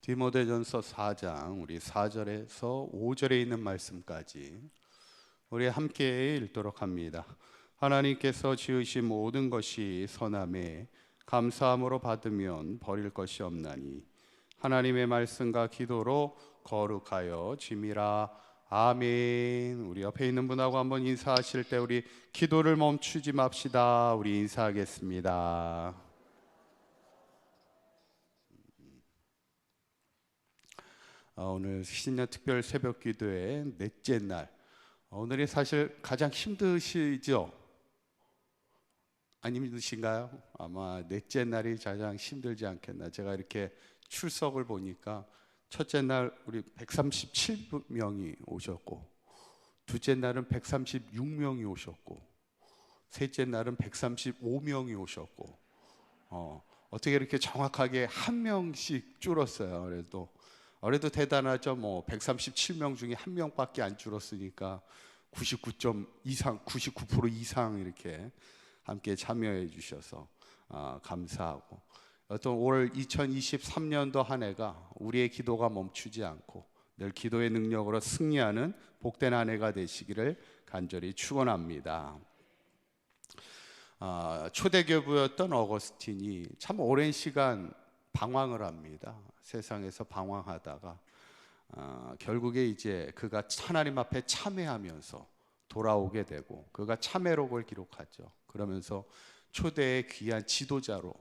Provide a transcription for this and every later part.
디모데전서 4장 우리 4절에서 5절에 있는 말씀까지 우리 함께 읽도록 합니다. 하나님께서 지으신 모든 것이 선함에 감사함으로 받으면 버릴 것이 없나니 하나님의 말씀과 기도로 거룩하여 짐이라. 아멘. 우리 옆에 있는 분하고 한번 인사하실 때 우리 기도를 멈추지 맙시다. 우리 인사하겠습니다. 오늘 신년 특별 새벽 기도의 넷째 날. 오늘이 사실 가장 힘드시죠? 안 힘드신가요? 아마 넷째 날이 가장 힘들지 않겠나. 제가 이렇게 출석을 보니까 첫째 날 우리 137명이 오셨고, 둘째 날은 136명이 오셨고, 셋째 날은 135명이 오셨고, 어떻게 이렇게 정확하게 한 명씩 줄었어요. 그래도 대단하죠. 137명 중에 한 명밖에 안 줄었으니까 99% 이상 이렇게 함께 참여해 주셔서 감사하고, 어떤 올 2023년도 한 해가 우리의 기도가 멈추지 않고 늘 기도의 능력으로 승리하는 복된 한 해가 되시기를 간절히 축원합니다. 초대교부였던 어거스틴이 참 오랜 시간 방황을 합니다. 세상에서 방황하다가 결국에 이제 그가 하나님 앞에 참회하면서 돌아오게 되고, 그가 참회록을 기록하죠. 그러면서 초대의 귀한 지도자로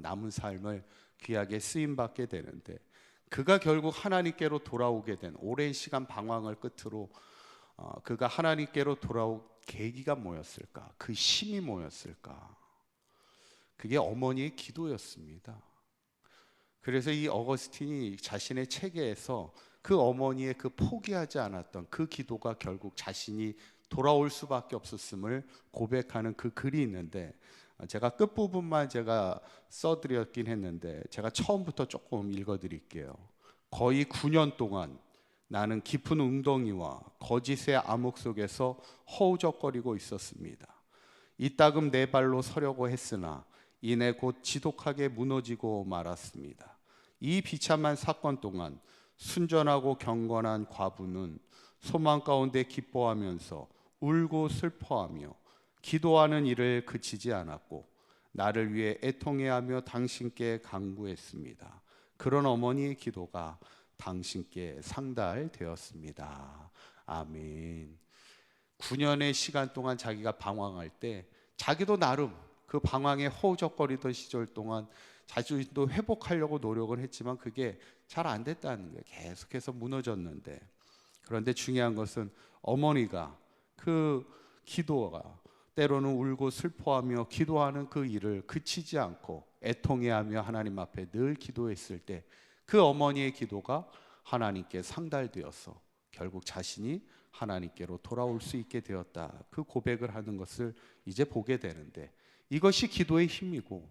남은 삶을 귀하게 쓰임받게 되는데, 그가 결국 하나님께로 돌아오게 된 오랜 시간 방황을 끝으로 그가 하나님께로 돌아올 계기가 뭐였을까? 그 힘이 뭐였을까? 그게 어머니의 기도였습니다. 그래서 이 어거스틴이 자신의 책에서 그 어머니의 그 포기하지 않았던 그 기도가 결국 자신이 돌아올 수밖에 없었음을 고백하는 그 글이 있는데, 제가 끝부분만 제가 써드렸긴 했는데 제가 처음부터 조금 읽어드릴게요. 거의 9년 동안 나는 깊은 웅덩이와 거짓의 암흑 속에서 허우적거리고 있었습니다. 이따금 내 발로 서려고 했으나 이내 곧 지독하게 무너지고 말았습니다. 이 비참한 사건 동안 순전하고 경건한 과부는 소망 가운데 기뻐하면서 울고 슬퍼하며 기도하는 일을 그치지 않았고 나를 위해 애통해하며 당신께 간구했습니다. 그런 어머니의 기도가 당신께 상달되었습니다. 아멘. 9년의 시간 동안 자기가 방황할 때 자기도 나름 그 방황에 허우적거리던 시절 동안 자신도 회복하려고 노력을 했지만 그게 잘 안 됐다는 거예요. 계속해서 무너졌는데, 그런데 중요한 것은 어머니가 그 기도가 때로는 울고 슬퍼하며 기도하는 그 일을 그치지 않고 애통해하며 하나님 앞에 늘 기도했을 때 그 어머니의 기도가 하나님께 상달되어서 결국 자신이 하나님께로 돌아올 수 있게 되었다. 그 고백을 하는 것을 이제 보게 되는데, 이것이 기도의 힘이고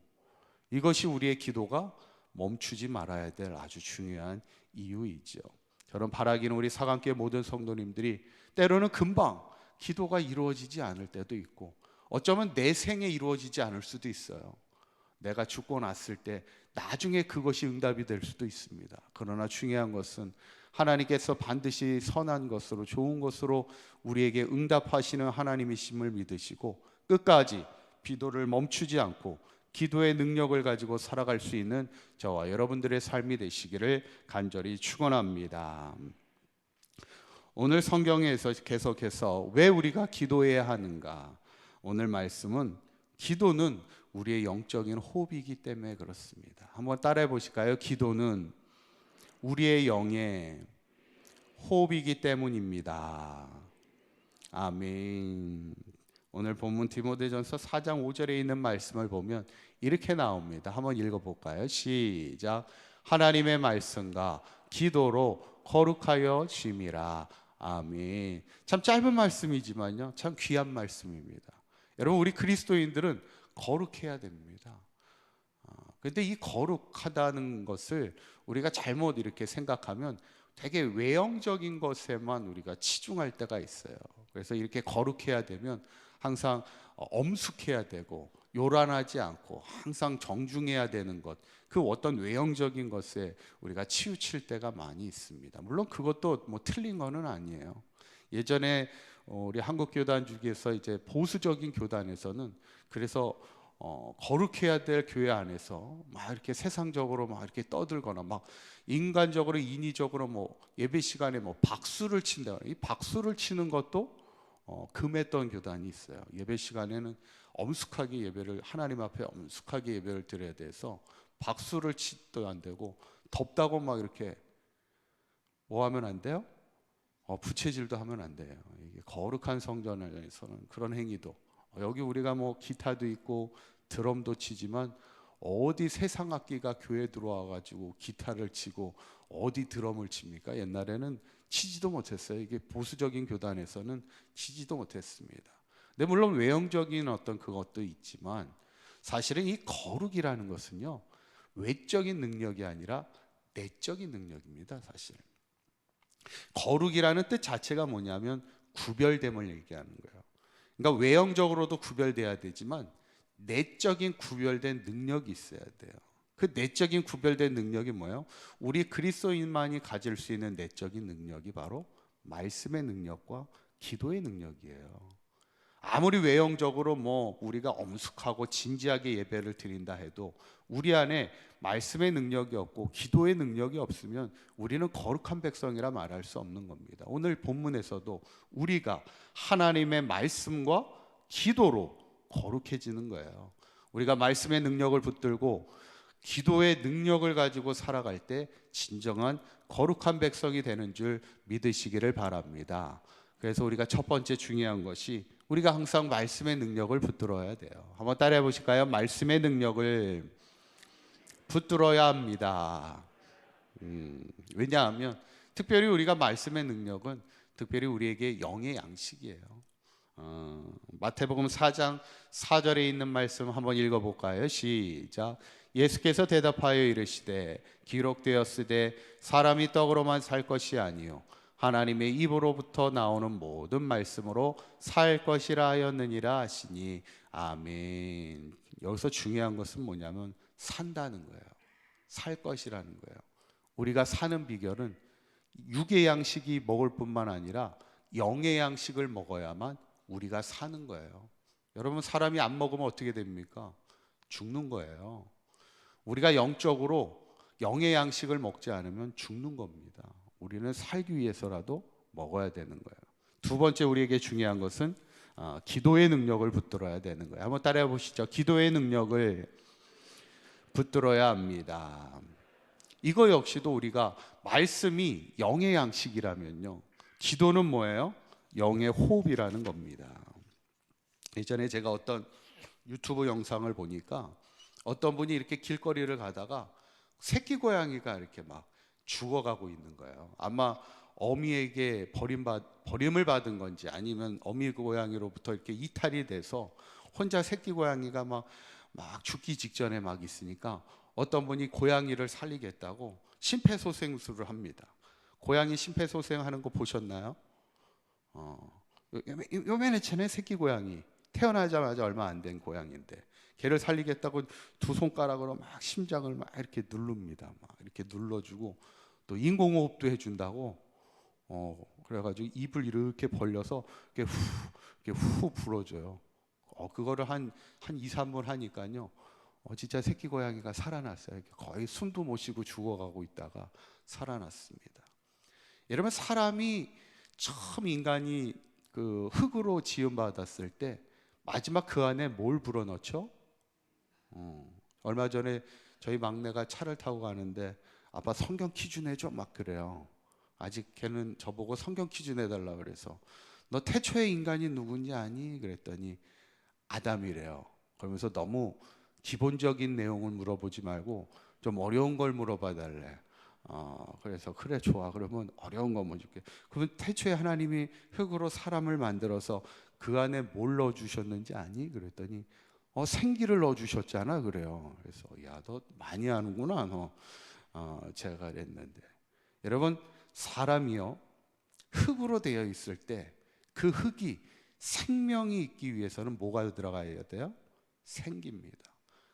이것이 우리의 기도가 멈추지 말아야 될 아주 중요한 이유이죠. 저는 바라기는 우리 사강교회 모든 성도님들이 때로는 금방 기도가 이루어지지 않을 때도 있고, 어쩌면 내 생에 이루어지지 않을 수도 있어요. 내가 죽고 났을 때 나중에 그것이 응답이 될 수도 있습니다. 그러나 중요한 것은 하나님께서 반드시 선한 것으로 좋은 것으로 우리에게 응답하시는 하나님이심을 믿으시고 끝까지 기도를 멈추지 않고 기도의 능력을 가지고 살아갈 수 있는 저와 여러분들의 삶이 되시기를 간절히 축원합니다. 오늘 성경에서 계속해서 왜 우리가 기도해야 하는가? 오늘 말씀은 기도는 우리의 영적인 호흡이기 때문에 그렇습니다. 한번 따라해 보실까요? 기도는 우리의 영의 호흡이기 때문입니다. 아멘. 오늘 본문 디모데전서 4장 5절에 있는 말씀을 보면 이렇게 나옵니다. 한번 읽어볼까요? 시작. 하나님의 말씀과 기도로 거룩하여 짐이라. 아멘. 참 짧은 말씀이지만요, 참 귀한 말씀입니다. 여러분, 우리 그리스도인들은 거룩해야 됩니다. 그런데 이 거룩하다는 것을 우리가 잘못 이렇게 생각하면 되게 외형적인 것에만 우리가 치중할 때가 있어요. 그래서 이렇게 거룩해야 되면 항상 엄숙해야 되고 요란하지 않고 항상 정중해야 되는 것, 그 어떤 외형적인 것에 우리가 치우칠 때가 많이 있습니다. 물론 그것도 뭐 틀린 거는 아니에요. 예전에 우리 한국 교단 중에서 이제 보수적인 교단에서는 그래서 거룩해야 될 교회 안에서 막 이렇게 세상적으로 막 이렇게 떠들거나 막 인간적으로 인위적으로 뭐 예배 시간에 뭐 박수를 친다. 이 박수를 치는 것도 금했던 교단이 있어요. 예배 시간에는 엄숙하게 예배를 하나님 앞에 엄숙하게 예배를 드려야 돼서 박수를 치도 안 되고 덥다고 막 이렇게 뭐 하면 안 돼요? 부채질도 하면 안 돼요. 이게 거룩한 성전에서는 그런 행위도 여기 우리가 뭐 기타도 있고 드럼도 치지만 어디 세상 악기가 교회에 들어와 가지고 기타를 치고 어디 드럼을 칩니까? 옛날에는 치지도 못했어요. 이게 보수적인 교단에서는 치지도 못했습니다. 근데 물론 외형적인 어떤 그것도 있지만 사실은 이 거룩이라는 것은요, 외적인 능력이 아니라 내적인 능력입니다. 사실 거룩이라는 뜻 자체가 뭐냐면 구별됨을 얘기하는 거예요. 그러니까 외형적으로도 구별돼야 되지만 내적인 구별된 능력이 있어야 돼요. 그 내적인 구별된 능력이 뭐예요? 우리 그리스도인만이 가질 수 있는 내적인 능력이 바로 말씀의 능력과 기도의 능력이에요. 아무리 외형적으로 뭐 우리가 엄숙하고 진지하게 예배를 드린다 해도 우리 안에 말씀의 능력이 없고 기도의 능력이 없으면 우리는 거룩한 백성이라 말할 수 없는 겁니다. 오늘 본문에서도 우리가 하나님의 말씀과 기도로 거룩해지는 거예요. 우리가 말씀의 능력을 붙들고 기도의 능력을 가지고 살아갈 때 진정한 거룩한 백성이 되는 줄 믿으시기를 바랍니다. 그래서 우리가 첫 번째 중요한 것이 우리가 항상 말씀의 능력을 붙들어야 돼요. 한번 따라해 보실까요? 말씀의 능력을 붙들어야 합니다. 왜냐하면 특별히 우리가 말씀의 능력은 특별히 우리에게 영의 양식이에요. 마태복음 4장 4절에 있는 말씀 한번 읽어볼까요? 시작. 예수께서 대답하여 이르시되 기록되었으되 사람이 떡으로만 살 것이 아니요 하나님의 입으로부터 나오는 모든 말씀으로 살 것이라 하였느니라 하시니 아멘. 여기서 중요한 것은 뭐냐면 산다는 거예요. 살 것이라는 거예요. 우리가 사는 비결은 육의 양식이 먹을 뿐만 아니라 영의 양식을 먹어야만 우리가 사는 거예요. 여러분, 사람이 안 먹으면 어떻게 됩니까? 죽는 거예요. 우리가 영적으로 영의 양식을 먹지 않으면 죽는 겁니다. 우리는 살기 위해서라도 먹어야 되는 거예요. 두 번째 우리에게 중요한 것은 기도의 능력을 붙들어야 되는 거예요. 한번 따라해 보시죠. 기도의 능력을 붙들어야 합니다. 이거 역시도 우리가 말씀이 영의 양식이라면요, 기도는 뭐예요? 영의 호흡이라는 겁니다. 예전에 제가 어떤 유튜브 영상을 보니까 어떤 분이 이렇게 길거리를 가다가 새끼 고양이가 이렇게 막 죽어가고 있는 거예요. 아마 어미에게 버림을 받은 건지 아니면 어미 고양이로부터 이렇게 이탈이 돼서 혼자 새끼 고양이가 막 죽기 직전에 막 있으니까 어떤 분이 고양이를 살리겠다고 심폐소생술을 합니다. 고양이 심폐소생하는 거 보셨나요? 요맨에 쟤네 새끼 고양이 태어나자마자 얼마 안 된 고양이인데 걔를 살리겠다고 두 손가락으로 막 심장을 막 이렇게 누릅니다. 막 이렇게 눌러주고 또 인공호흡도 해준다고. 그래가지고 입을 이렇게 벌려서 이렇게 후 불어줘요. 그거를 한 2, 3분 하니까요. 진짜 새끼 고양이가 살아났어요. 거의 숨도 못 쉬고 죽어가고 있다가 살아났습니다. 여러분, 사람이 처음 인간이 그 흙으로 지음받았을 때 마지막 그 안에 뭘 불어넣죠? 얼마 전에 저희 막내가 차를 타고 가는데 아빠 성경 퀴즈 내줘 막 그래요. 아직 걔는 저보고 성경 퀴즈 내달라 그래서 너 태초의 인간이 누군지 아니? 그랬더니 아담이래요. 그러면서 너무 기본적인 내용을 물어보지 말고 좀 어려운 걸 물어봐 달래. 그래서 그래 좋아. 그러면 어려운 거 먼저 줄게. 그러면 태초에 하나님이 흙으로 사람을 만들어서 그 안에 뭘 넣어주셨는지 아니? 그랬더니 생기를 넣어주셨잖아 그래요. 그래서 야, 너 많이 아는구나 너. 제가 그랬는데 여러분, 사람이요 흙으로 되어 있을 때 그 흙이 생명이 있기 위해서는 뭐가 들어가야 돼요? 생기입니다.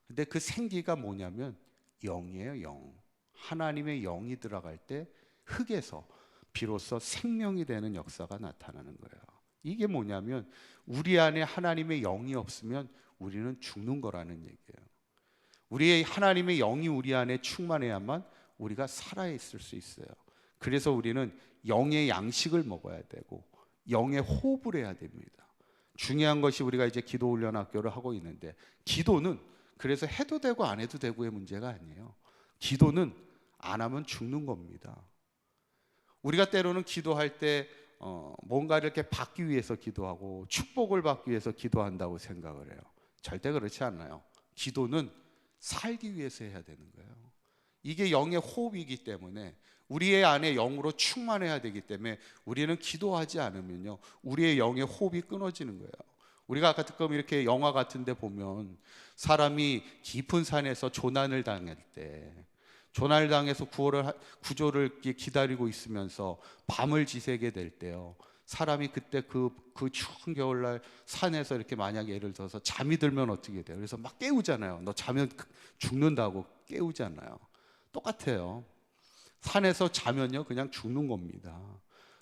근데 그 생기가 뭐냐면 영이에요. 영. 하나님의 영이 들어갈 때 흙에서 비로소 생명이 되는 역사가 나타나는 거예요. 이게 뭐냐면 우리 안에 하나님의 영이 없으면 우리는 죽는 거라는 얘기예요. 우리의 하나님의 영이 우리 안에 충만해야만 우리가 살아있을 수 있어요. 그래서 우리는 영의 양식을 먹어야 되고 영의 호흡을 해야 됩니다. 중요한 것이 우리가 이제 기도 훈련 학교를 하고 있는데, 기도는 그래서 해도 되고 안 해도 되고의 문제가 아니에요. 기도는 안 하면 죽는 겁니다. 우리가 때로는 기도할 때 뭔가를 이렇게 받기 위해서 기도하고 축복을 받기 위해서 기도한다고 생각을 해요. 절대 그렇지 않아요. 기도는 살기 위해서 해야 되는 거예요. 이게 영의 호흡이기 때문에 우리의 안에 영으로 충만해야 되기 때문에 우리는 기도하지 않으면요, 우리의 영의 호흡이 끊어지는 거예요. 우리가 가끔 이렇게 영화 같은 데 보면 사람이 깊은 산에서 조난을 당할 때, 조난을 당해서 구조를 기다리고 있으면서 밤을 지새게 될 때요, 사람이 그때 그 추운 겨울날 산에서 이렇게 만약에 예를 들어서 잠이 들면 어떻게 돼요? 그래서 막 깨우잖아요. 너 자면 죽는다고 깨우잖아요. 똑같아요. 산에서 자면요 그냥 죽는 겁니다.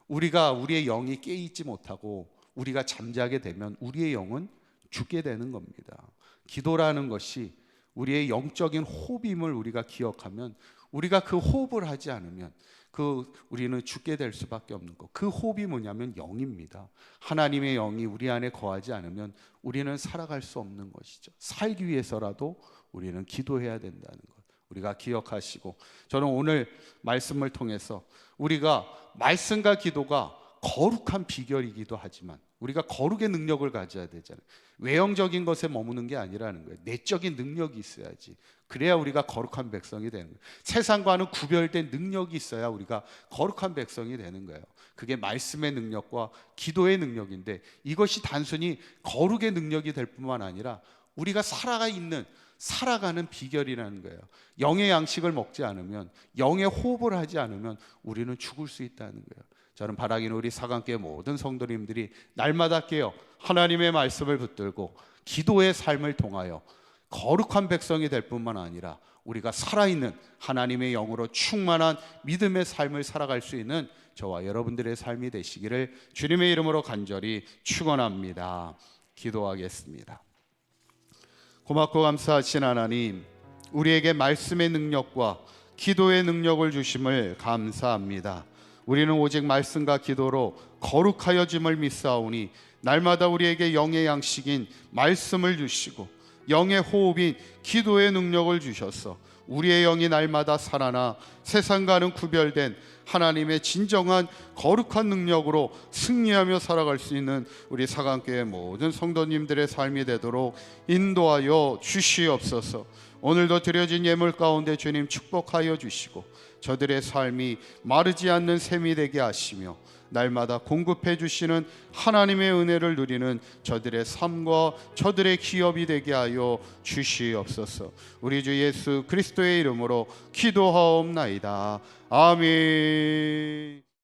우리가 우리의 영이 깨있지 못하고 우리가 잠자게 되면 우리의 영은 죽게 되는 겁니다. 기도라는 것이 우리의 영적인 호흡임을 우리가 기억하면, 우리가 그 호흡을 하지 않으면 우리는 죽게 될 수밖에 없는 것. 그 호흡이 뭐냐면 영입니다. 하나님의 영이 우리 안에 거하지 않으면 우리는 살아갈 수 없는 것이죠. 살기 위해서라도 우리는 기도해야 된다는 것, 우리가 기억하시고, 저는 오늘 말씀을 통해서 우리가 말씀과 기도가 거룩한 비결이기도 하지만 우리가 거룩의 능력을 가져야 되잖아요. 외형적인 것에 머무는 게 아니라는 거예요. 내적인 능력이 있어야지. 그래야 우리가 거룩한 백성이 되는 거예요. 세상과는 구별된 능력이 있어야 우리가 거룩한 백성이 되는 거예요. 그게 말씀의 능력과 기도의 능력인데, 이것이 단순히 거룩의 능력이 될 뿐만 아니라 우리가 살아가는 비결이라는 거예요. 영의 양식을 먹지 않으면, 영의 호흡을 하지 않으면 우리는 죽을 수 있다는 거예요. 저는 바라기는 우리 사강교회 모든 성도님들이 날마다 깨어 하나님의 말씀을 붙들고 기도의 삶을 통하여 거룩한 백성이 될 뿐만 아니라 우리가 살아있는 하나님의 영으로 충만한 믿음의 삶을 살아갈 수 있는 저와 여러분들의 삶이 되시기를 주님의 이름으로 간절히 축원합니다. 기도하겠습니다. 고맙고 감사하신 하나님, 우리에게 말씀의 능력과 기도의 능력을 주심을 감사합니다. 우리는 오직 말씀과 기도로 거룩하여짐을 믿사오니 날마다 우리에게 영의 양식인 말씀을 주시고 영의 호흡인 기도의 능력을 주셔서 우리의 영이 날마다 살아나 세상과는 구별된 하나님의 진정한 거룩한 능력으로 승리하며 살아갈 수 있는 우리 사강교회 모든 성도님들의 삶이 되도록 인도하여 주시옵소서. 오늘도 드려진 예물 가운데 주님 축복하여 주시고 저들의 삶이 마르지 않는 샘이 되게 하시며 날마다 공급해 주시는 하나님의 은혜를 누리는 저들의 삶과 저들의 기업이 되게 하여 주시옵소서. 우리 주 예수 그리스도의 이름으로 기도하옵나이다. 아멘.